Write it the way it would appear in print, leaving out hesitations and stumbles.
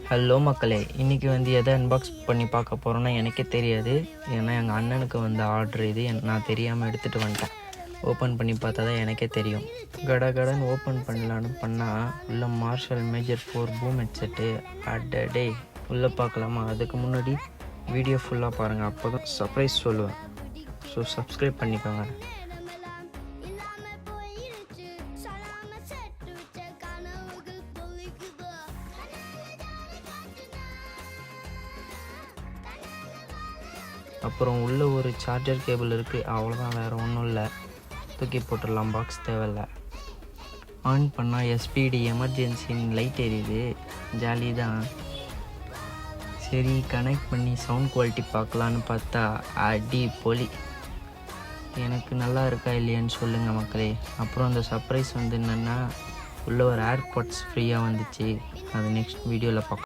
Hello மக்களே, இன்றைக்கி எதை அன்பாக்ஸ் பண்ணி பார்க்க போகிறோன்னா எனக்கே தெரியாது. ஏன்னா எங்கள் அண்ணனுக்கு ஆர்டர் இது நான் தெரியாமல் எடுத்துகிட்டு வந்துட்டேன். ஓப்பன் பண்ணி பார்த்தா தான் எனக்கே தெரியும். கடகடன்னு ஓப்பன் பண்ணலான்னு பண்ணால் உள்ள மார்ஷல் மேஜர் 4 பூம் ஹெட்செட்டு. அடடே, உள்ளே பார்க்கலாமா? அதுக்கு முன்னாடி வீடியோ ஃபுல்லாக பாருங்கள், அப்போ தான் சர்ப்ரைஸ் சொல்லுவேன். ஸோ சப்ஸ்கிரைப் பண்ணிக்கோங்க. அப்புறம் உள்ளே ஒரு சார்ஜர் கேபிள் இருக்குது, அவ்வளோதான், வேறு ஒன்றும் இல்லை. தூக்கி போட்டுடலாம், பாக்ஸ் தேவையில்ல. ஆன் பண்ணால் எஸ்பிடி எமர்ஜென்சின்னு லைட் எரியுது, ஜாலி தான். சரி, கனெக்ட் பண்ணி சவுண்ட் குவாலிட்டி பார்க்கலான்னு பார்த்தா அடி பொலி. எனக்கு நல்லா இருக்கா இல்லையான்னு சொல்லுங்கள் மக்களே. அப்புறம் அந்த சர்ப்ரைஸ் என்னென்னா, உள்ளே ஒரு ஏர்பாட்ஸ் ஃப்ரீயாக வந்துச்சு. அது நெக்ஸ்ட் வீடியோவில் பார்க்கலாம்.